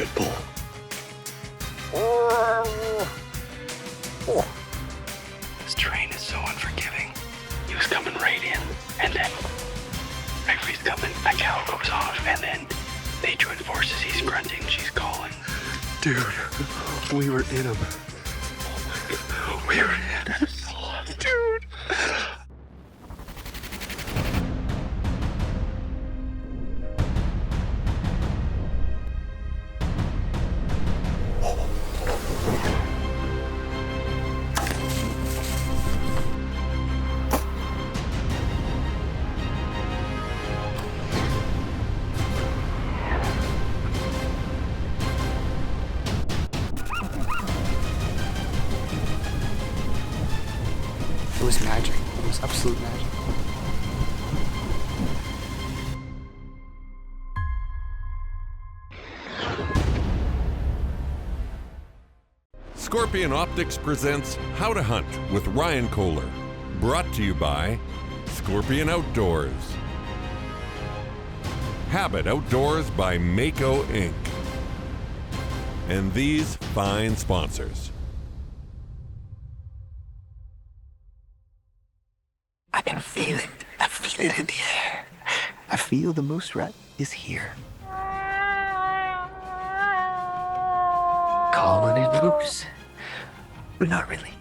good bull. This terrain is so unforgiving. He was coming right in, and then right when he's coming, a cow goes off, and then they join forces. He's grunting, she's calling. Dude, we were in him. Oh my God, we were in him. Dude. It was magic. It was absolute magic. Scorpion Optics presents How to Hunt with Ryan Kohler. Brought to you by Scorpion Outdoors. Habit Outdoors by Mako Inc. And these fine sponsors. I can feel it. I feel it in the air. I feel the moose rat is here. Calling in moose. But not really.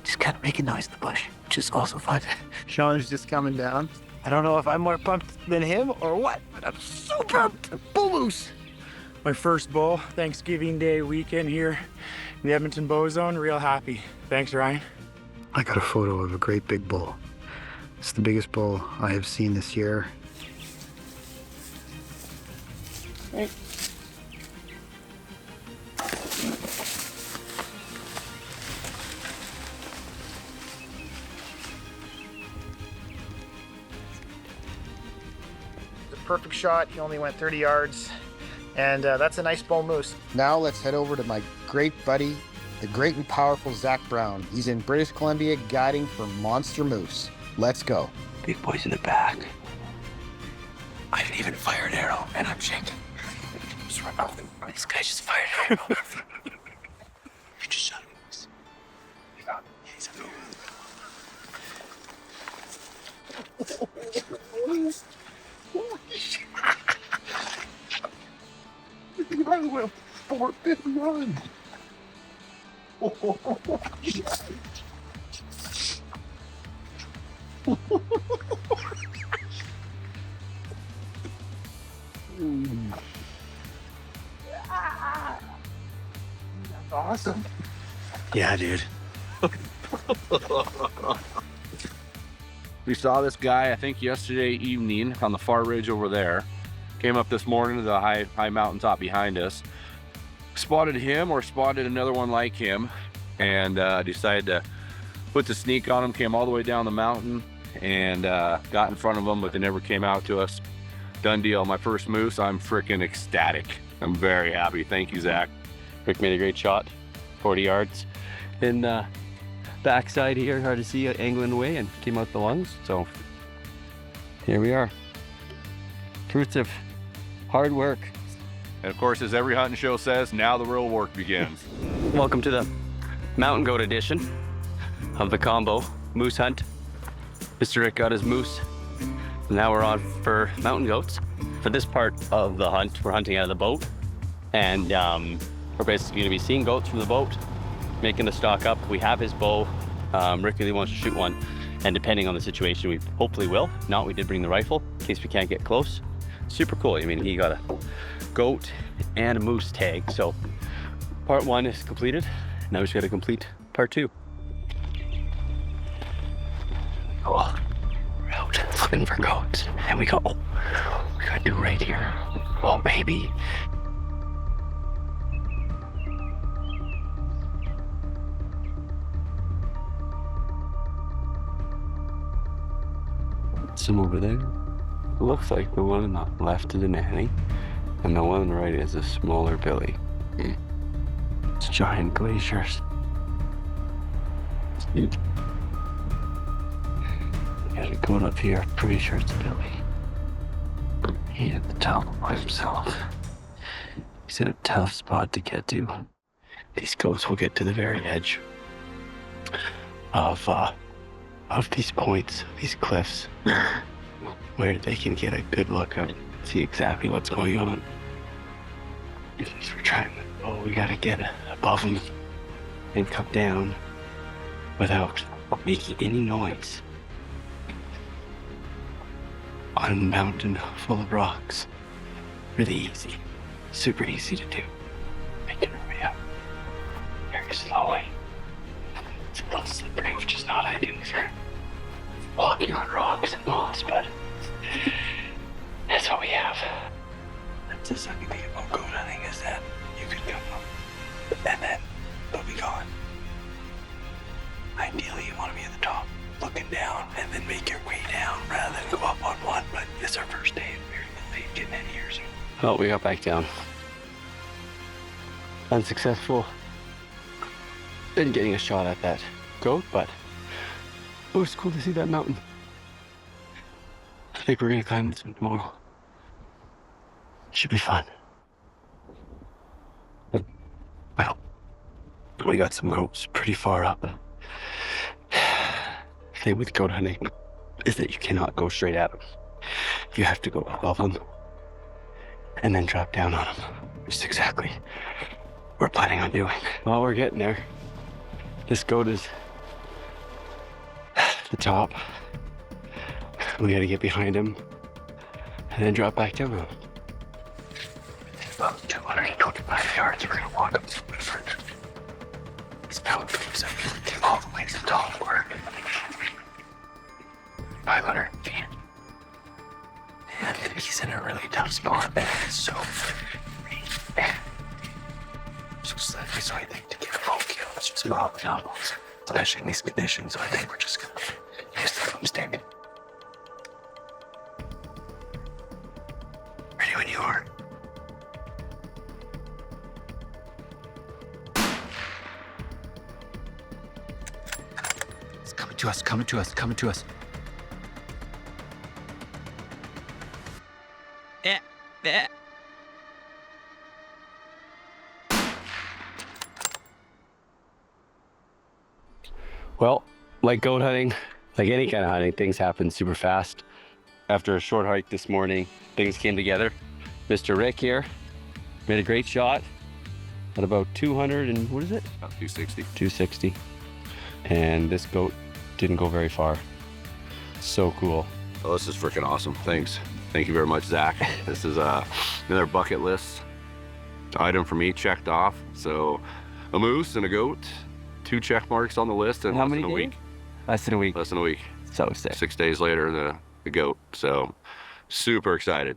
Just kind of making noise in the bush, which is also fun. Sean's just coming down. I don't know if I'm more pumped than him or what, but I'm so pumped. Bull moose. My first bull, Thanksgiving Day weekend here in the Edmonton Bowzone. Real happy. Thanks, Ryan. I got a photo of a great big bull. It's the biggest bull I have seen this year. Hey. Perfect shot. He only went 30 yards, and that's a nice bull moose. Now let's head over to my great buddy, the great and powerful Zack Brown. He's in British Columbia guiding for monster moose. Let's go. Big boy's in the back. I didn't even fire an arrow, and I'm shaking. Just run off. This guy just fired an arrow. You just shot him. You got him. He's a I went 4-5 run. That's awesome. Yeah, dude. We saw this guy, I think yesterday evening on the far ridge over there. Came up this morning to the high mountaintop behind us. Spotted him or spotted another one like him, and decided to put the sneak on him. Came all the way down the mountain and got in front of them, but they never came out to us. Done deal. My first moose. I'm freaking ecstatic. I'm very happy. Thank you, Zach. Rick made a great shot, 40 yards. In backside here, hard to see, angling away, and came out the lungs. So here we are. Fruits of hard work. And of course, as every hunting show says, now the real work begins. Welcome to the mountain goat edition of the combo moose hunt. Mr. Rick got his moose. Now we're on for mountain goats. For this part of the hunt, we're hunting out of the boat. And we're basically gonna be seeing goats from the boat, making the stock up. We have his bow. Rick really wants to shoot one. And depending on the situation, we hopefully will. If not, we did bring the rifle in case we can't get close. Super cool. I mean, he got a goat and a moose tag. So part one is completed. Now we just got to complete part two. Oh, we're out looking for goats. And we go, oh, we gotta do right here. Oh, baby. Some over there. Looks like the one on the left is a nanny, and the one on the right is a smaller billy. It's giant glaciers. It's got it going up here. Pretty sure it's a billy. He at the top by himself. He's in a tough spot to get to. These goats will get to the very edge of these points, these cliffs, where they can get a good look and see exactly what's going on. As we're trying to, we gotta get above them and come down without making any noise on a mountain full of rocks. Really easy, super easy to do. Making our way up very slowly. It's a little slippery, which is not ideal for walking on rocks and moss, but that's what we have. That's the sucky thing about goat hunting is that you could come up and then they'll be gone. Ideally, you want to be at the top, looking down, and then make your way down rather than go up on one. But it's our first day and we're late getting in here, so. Well, we got back down. Unsuccessful in getting a shot at that goat, but it was cool to see that mountain. I think we're gonna climb this one tomorrow. Should be fun. Well, we got some goats pretty far up. Thing with goat hunting is that you cannot go straight at them. You have to go above them and then drop down on them, which is exactly what we're planning on doing. Well, we're getting there. This goat is at the top. We gotta get behind him and then drop back down on him. It's about 225 yards. We're gonna walk up to the river. This mountain goes up all the way to the top. We're 500 feet. And he's in a really tough spot. It's so slippery, so I think to get a full kill, it's just probably not, especially in these conditions. So I think we're just gonna use the boomstick. Ready when you are. It's coming to us, coming to us, coming to us. Yeah. Well, like goat hunting, like any kind of hunting, things happen super fast. After a short hike this morning, things came together. Mr. Rick here made a great shot at about 200 and what is it? About 260. 260. And this goat didn't go very far. So cool. Well, this is freaking awesome. Thanks. Thank you very much, Zach. This is another bucket list item for me checked off. So a moose and a goat, 2 check marks on the list in How less many than a days? week. Less than a week. Less than a week. So sick. 6 days later, the goat. So super excited.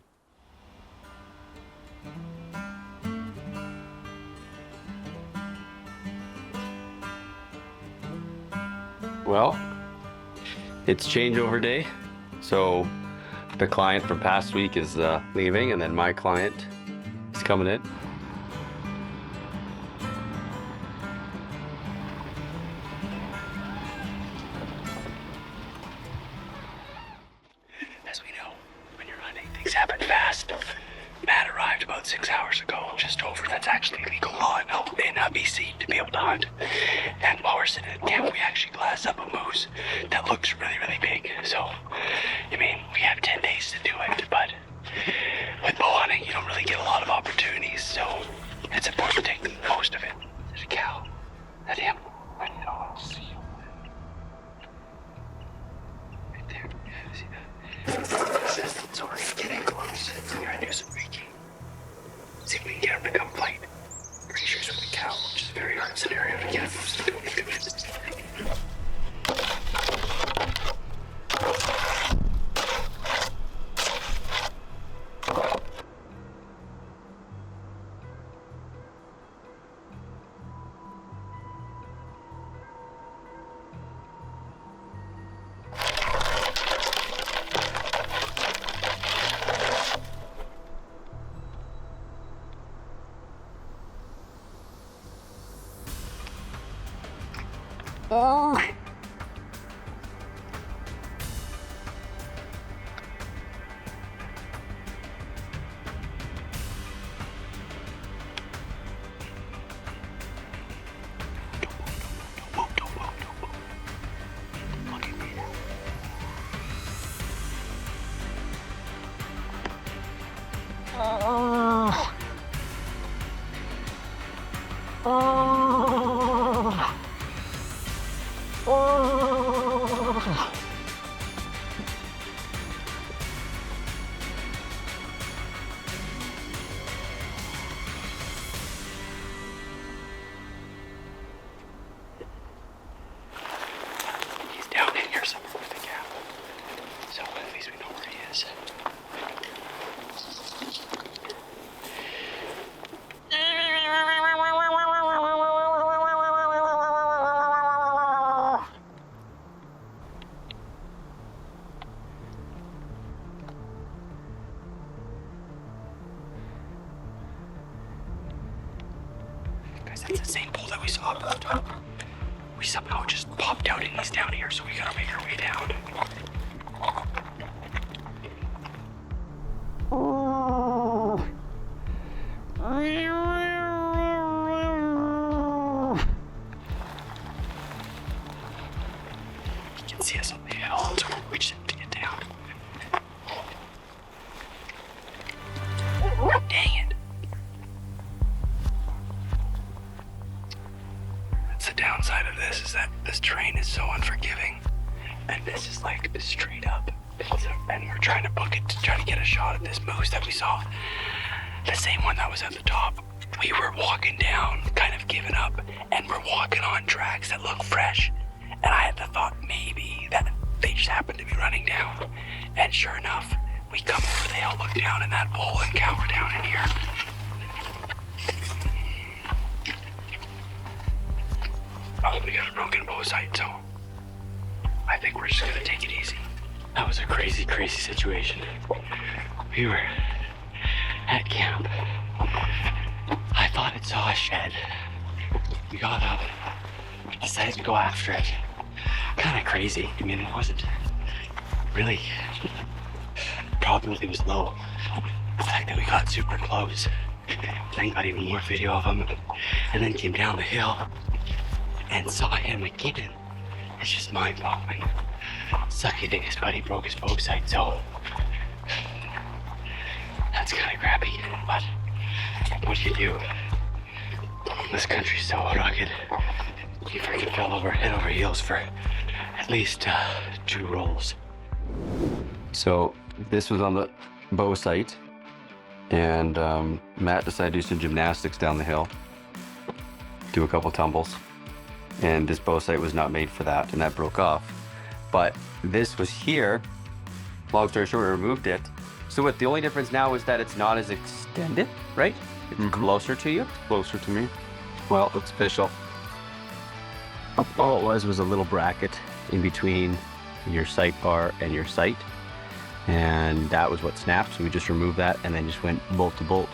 Well, it's changeover day. So the client from past week is leaving, and then my client is coming in. As we know, when you're hunting, things happen fast. Matt arrived about 6 hours ago, just over. That's actually legal law in BC to be able to hunt. And while we're sitting at camp, we actually glassed up a moose that looks really, really big. So, I mean, we have 10 days to do it, but with bow hunting, you don't really get a lot of opportunities. So, it's important to take the most of it. There's a cow. That him. I need to see him. Right there. See that? So we're gonna get in close. We're gonna do some reeking. See if we can get him to come fight. Pretty sure it's with the cow, which is a very hard scenario to get him to do anything with. So at least we know where he is. Guys, that's the same pole that we saw up at the top. We somehow just popped out and he's down here, so we gotta make our way down. He can see us on the hill, so we just have to get down. Dang it. That's the downside of this, is that this terrain is so unforgiving. And this is like straight up. And we're trying to book it to try to get a shot at this moose that we saw. The same one that was at the top. We were walking down, kind of giving up, and we're walking on tracks that look fresh. And I had the thought maybe that they just happened to be running down. And sure enough, we come over the hill, look down, and that bull and cow are down in here. Oh, we got a broken bow sight, so I think we're just gonna take it easy. That was a crazy, crazy situation. We were at camp. I thought it saw a shed. We got up, decided to go after it. Kind of crazy. I mean, it wasn't really, probability was low. The fact that we got super close, then got even more video of him, and then came down the hill and saw him again. It's just mind-boggling. Sucky thing, his buddy broke his bow sight, so that's kind of crappy, but what do you do? This country's so rugged. You freaking fell over head over heels for at least 2 rolls. So this was on the bow sight, and Matt decided to do some gymnastics down the hill, do a couple tumbles, and this bow sight was not made for that, and that broke off. But this was here. Long story short, we removed it. So what, the only difference now is that it's not as extended, right? It's closer to you. Closer to me. Well, it's official. All it was a little bracket in between your sight bar and your sight. And that was what snapped. So we just removed that and then just went bolt to bolt,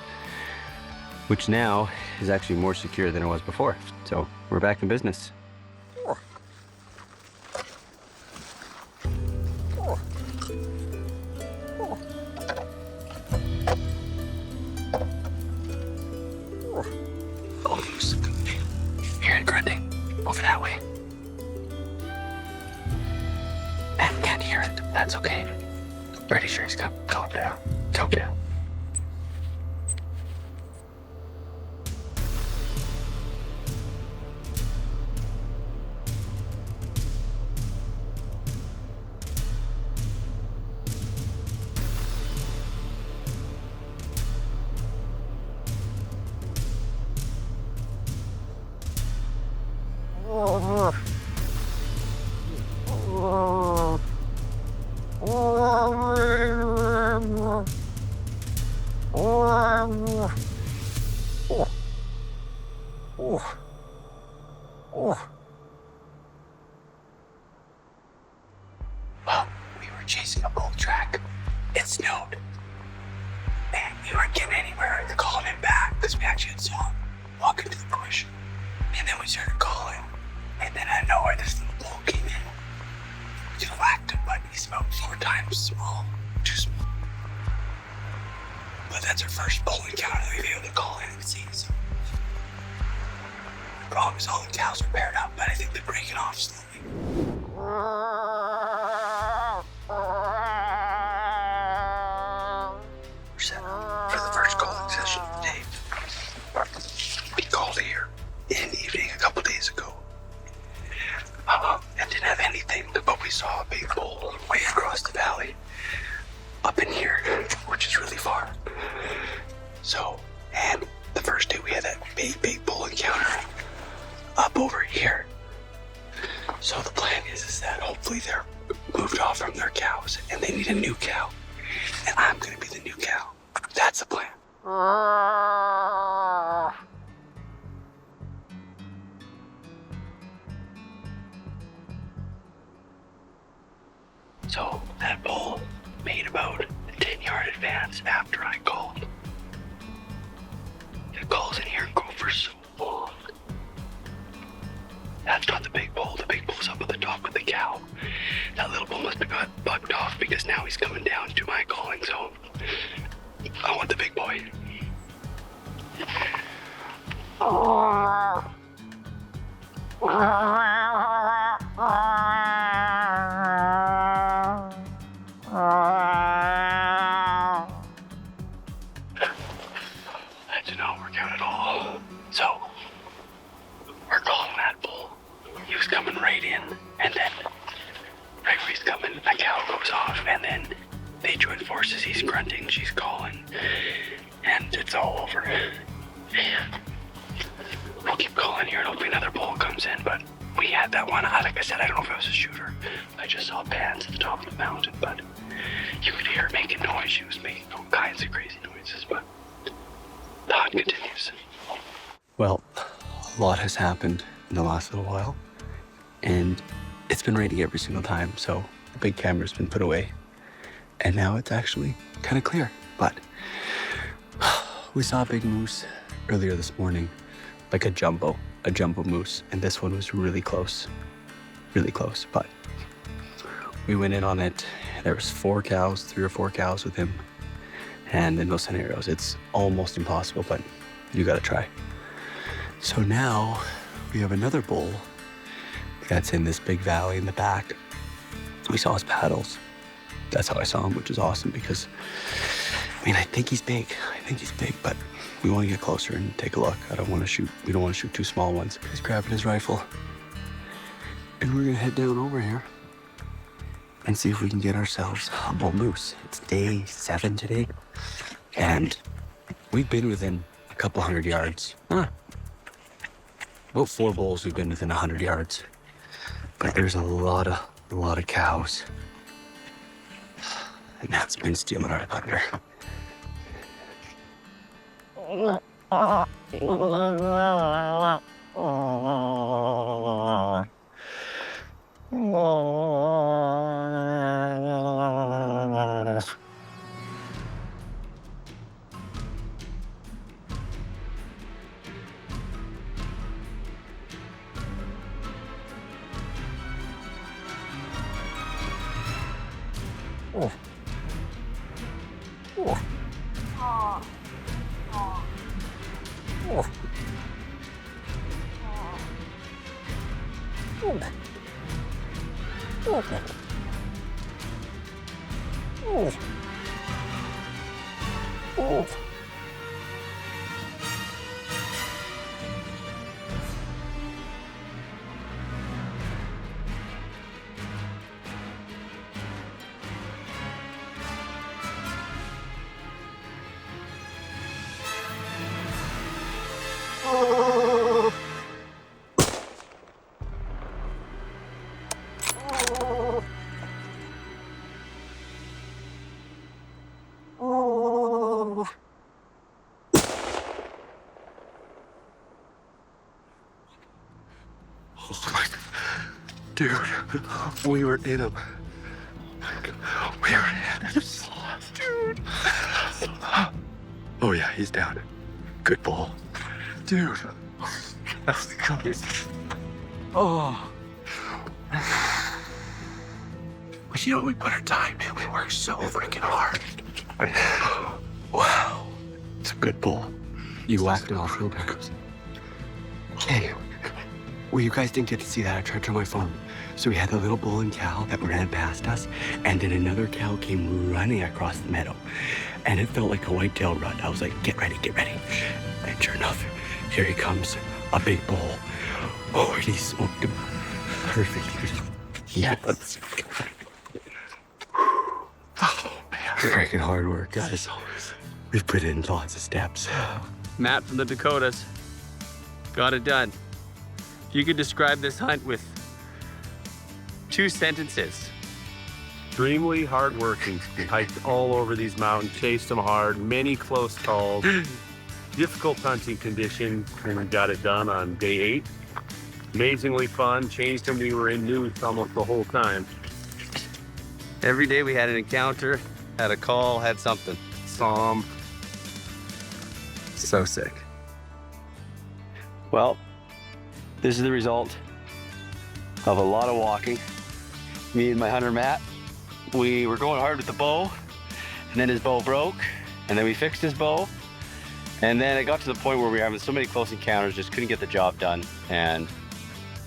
which now is actually more secure than it was before. So we're back in business. Hear it grunting. Over that way. I can't hear it. That's okay. Pretty sure he's going down. Go down. Well, we were chasing a bull track. It snowed. And we weren't getting anywhere to calling him back because we actually saw him walk into the bush. And then we started calling. And then out of nowhere, this little bull came in. We just whacked him, but he's about 4 times small. Too small. But that's our first bull encounter that we've been able to call in and see. So the problem is all the cows are paired up, but I think they're breaking off slowly. We're set for the first calling session of the day. We called here in the evening a couple days ago. And didn't have anything, but we saw a big bull way across the valley up in here, which is really far. So, and the first day we had that big bull encounter up over here. So the plan is that hopefully they're they need a new cow. And I'm gonna be the new cow. That's the plan. So that bull made about a 10-yard advance after I called. The calls in here and go for so long. That's not the big bull. The big bull's up at the top with the cow. That little bull must have got bucked off because now he's coming down to my calling zone. I want the big boy. That did not work out at all. So, we're calling that bull. He was coming right in, and then right where he's coming, a cow goes off, and then they join forces. He's grunting, she's calling, and it's all over. We'll keep calling here, and hopefully another bull comes in, but we had that one. Like I said, I don't know if it was a shooter. I just saw bands at the top of the mountain, but you could hear her making noise. She was making all kinds of crazy noises, but the hunt continues. Well, a lot has happened in the last little while, and it's been raining every single time, so the big camera's been put away, and now it's actually kind of clear. But we saw a big moose earlier this morning, like a jumbo moose, and this one was really close, but we went in on it. There was 3 or 4 cows with him, and in those scenarios, it's almost impossible, but you gotta try. So now we have another bull that's in this big valley in the back. We saw his paddles. That's how I saw him, which is awesome because, I mean, I think he's big, but we want to get closer and take a look. We don't want to shoot 2 small ones. He's grabbing his rifle, and we're gonna head down over here and see if we can get ourselves a bull moose. It's day 7 today, and we've been within a couple 100 yards. About 4 bulls we've been within 100 yards, but there's a lot of cows, and that's been stealing our thunder. Dude, we were in him. Dude. Oh yeah, he's down. Good bull. Dude. That's the coolest. Oh. But you know, we put our time in. We worked so freaking hard. Wow. It's a good bull. You whacked it off real quick. Hey. Well, you guys didn't get to see that. I tried to turn my phone. So we had the little bull and cow that ran past us, and then another cow came running across the meadow. And it felt like a whitetail run. I was like, get ready, get ready. And sure enough, here he comes, a big bull. Oh, and he smoked him perfectly. Yes. Oh, man. Freaking hard work, guys. We've put in lots of steps. Matt from the Dakotas got it done. If you could describe this hunt with 2 sentences, extremely hardworking. We hiked all over these mountains, chased them hard, many close calls, difficult hunting conditions, and we got it done on day 8. Amazingly fun. Changed them. We were in news almost the whole time. Every day we had an encounter, had a call, had something. Saw 'em. So sick. Well, this is the result of a lot of walking. Me and my hunter Matt, we were going hard with the bow, and then his bow broke, and then we fixed his bow, and then it got to the point where we were having so many close encounters, just couldn't get the job done, and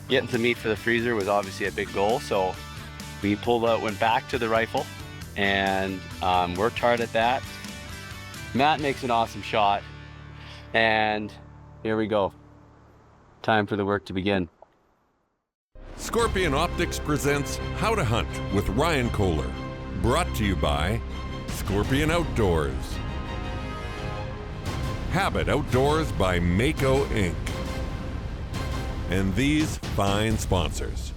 getting some meat for the freezer was obviously a big goal, so we pulled out, went back to the rifle, and worked hard at that. Matt makes an awesome shot, and here we go. Time for the work to begin. Scorpion Optics presents How to Hunt with Ryan Kohler. Brought to you by Scorpion Outdoors. Habit Outdoors by Mako Inc. And these fine sponsors.